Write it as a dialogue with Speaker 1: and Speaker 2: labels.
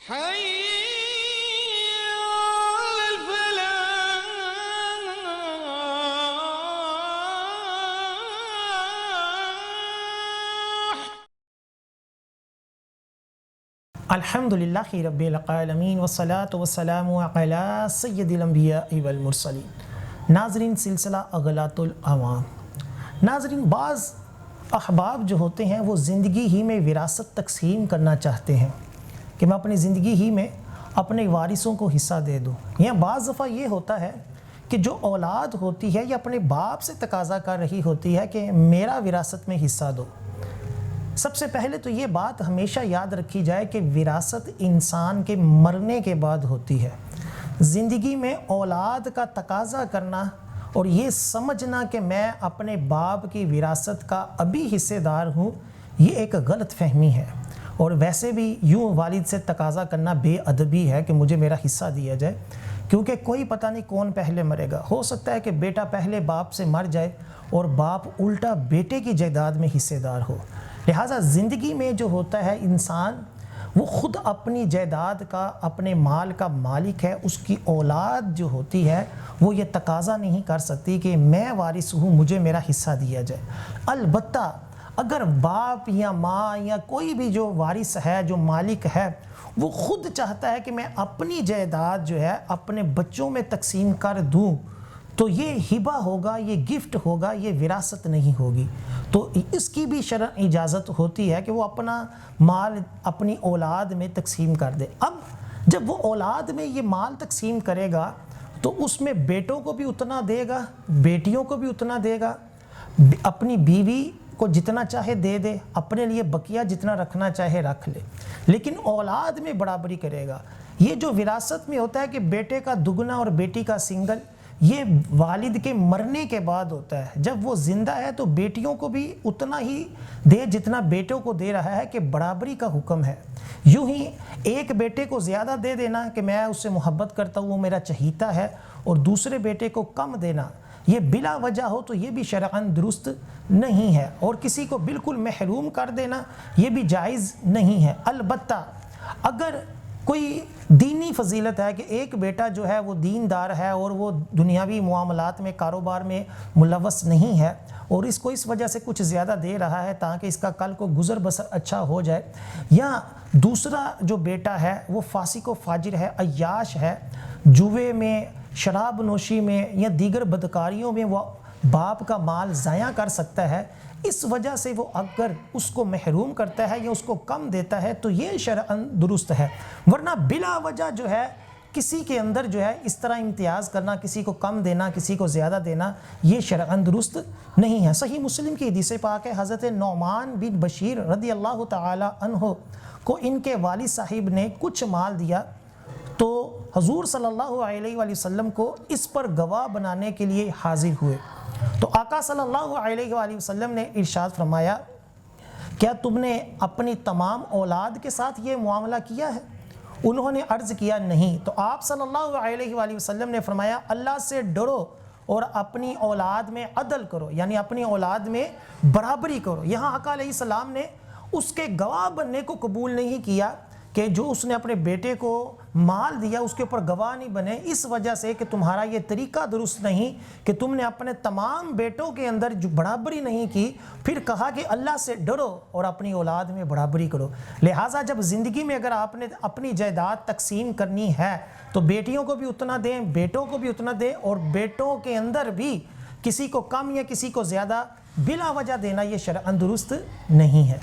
Speaker 1: حي على الفلاح.
Speaker 2: الحمدللہ رب العالمین والصلاة والسلام علی سید الانبیاء والمرسلین۔ ناظرین، سلسلہ اغلاط العوام۔ ناظرین، بعض احباب جو ہوتے ہیں وہ زندگی ہی میں وراثت تقسیم کرنا چاہتے ہیں کہ میں اپنی زندگی ہی میں اپنے وارثوں کو حصہ دے دوں، یا بعض دفعہ یہ ہوتا ہے کہ جو اولاد ہوتی ہے یہ اپنے باپ سے تقاضا کر رہی ہوتی ہے کہ میرا وراثت میں حصہ دو۔ سب سے پہلے تو یہ بات ہمیشہ یاد رکھی جائے کہ وراثت انسان کے مرنے کے بعد ہوتی ہے۔ زندگی میں اولاد کا تقاضا کرنا اور یہ سمجھنا کہ میں اپنے باپ کی وراثت کا ابھی حصے دار ہوں، یہ ایک غلط فہمی ہے۔ اور ویسے بھی یوں والد سے تقاضا کرنا بے ادبی ہے کہ مجھے میرا حصہ دیا جائے، کیونکہ کوئی پتہ نہیں کون پہلے مرے گا۔ ہو سکتا ہے کہ بیٹا پہلے باپ سے مر جائے اور باپ الٹا بیٹے کی جائیداد میں حصے دار ہو۔ لہٰذا زندگی میں جو ہوتا ہے انسان وہ خود اپنی جائیداد کا، اپنے مال کا مالک ہے۔ اس کی اولاد جو ہوتی ہے وہ یہ تقاضا نہیں کر سکتی کہ میں وارث ہوں، مجھے میرا حصہ دیا جائے۔ البتہ اگر باپ یا ماں یا کوئی بھی جو وارث ہے، جو مالک ہے، وہ خود چاہتا ہے کہ میں اپنی جائیداد جو ہے اپنے بچوں میں تقسیم کر دوں، تو یہ ہبہ ہوگا، یہ گفٹ ہوگا، یہ وراثت نہیں ہوگی۔ تو اس کی بھی شرعی اجازت ہوتی ہے کہ وہ اپنا مال اپنی اولاد میں تقسیم کر دے۔ اب جب وہ اولاد میں یہ مال تقسیم کرے گا تو اس میں بیٹوں کو بھی اتنا دے گا، بیٹیوں کو بھی اتنا دے گا، اپنی بیوی کو جتنا چاہے دے دے، اپنے لیے بقیہ جتنا رکھنا چاہے رکھ لے، لیکن اولاد میں برابری کرے گا۔ یہ جو وراثت میں ہوتا ہے کہ بیٹے کا دگنا اور بیٹی کا سنگل، یہ والد کے مرنے کے بعد ہوتا ہے۔ جب وہ زندہ ہے تو بیٹیوں کو بھی اتنا ہی دے جتنا بیٹوں کو دے رہا ہے، کہ برابری کا حکم ہے۔ یوں ہی ایک بیٹے کو زیادہ دے دینا کہ میں اس سے محبت کرتا ہوں، وہ میرا چہیتا ہے، اور دوسرے بیٹے کو کم دینا، یہ بلا وجہ ہو تو یہ بھی شرعاً درست نہیں ہے۔ اور کسی کو بالکل محروم کر دینا یہ بھی جائز نہیں ہے۔ البتہ اگر کوئی دینی فضیلت ہے کہ ایک بیٹا جو ہے وہ دیندار ہے اور وہ دنیاوی معاملات میں، کاروبار میں ملوث نہیں ہے، اور اس کو اس وجہ سے کچھ زیادہ دے رہا ہے تاکہ اس کا کل کو گزر بسر اچھا ہو جائے، یا دوسرا جو بیٹا ہے وہ فاسق و فاجر ہے، عیاش ہے، جوے میں، شراب نوشی میں یا دیگر بدکاریوں میں وہ باپ کا مال ضائع کر سکتا ہے، اس وجہ سے وہ اگر اس کو محروم کرتا ہے یا اس کو کم دیتا ہے تو یہ شرعاً درست ہے۔ ورنہ بلا وجہ جو ہے کسی کے اندر جو ہے اس طرح امتیاز کرنا، کسی کو کم دینا، کسی کو زیادہ دینا، یہ شرعاً درست نہیں ہے۔ صحیح مسلم کی حدیث پاک ہے، حضرت نعمان بن بشیر رضی اللہ تعالی عنہ کو ان کے والد صاحب نے کچھ مال دیا، تو حضور صلی اللہ علیہ وآلہ وسلم کو اس پر گواہ بنانے کے لیے حاضر ہوئے، تو آقا صلی اللہ علیہ وآلہ وسلم نے ارشاد فرمایا، کیا تم نے اپنی تمام اولاد کے ساتھ یہ معاملہ کیا ہے؟ انہوں نے عرض کیا نہیں، تو آپ صلی اللہ علیہ وآلہ وسلم نے فرمایا، اللہ سے ڈرو اور اپنی اولاد میں عدل کرو، یعنی اپنی اولاد میں برابری کرو۔ یہاں آقا علیہ السلام نے اس کے گواہ بننے کو قبول نہیں کیا کہ جو اس نے اپنے بیٹے کو مال دیا اس کے اوپر گواہ نہیں بنے، اس وجہ سے کہ تمہارا یہ طریقہ درست نہیں کہ تم نے اپنے تمام بیٹوں کے اندر جو برابری نہیں کی، پھر کہا کہ اللہ سے ڈرو اور اپنی اولاد میں برابری کرو۔ لہٰذا جب زندگی میں اگر آپ نے اپنی جائیداد تقسیم کرنی ہے تو بیٹیوں کو بھی اتنا دیں، بیٹوں کو بھی اتنا دیں، اور بیٹوں کے اندر بھی کسی کو کم یا کسی کو زیادہ بلا وجہ دینا یہ شرعاً درست نہیں ہے۔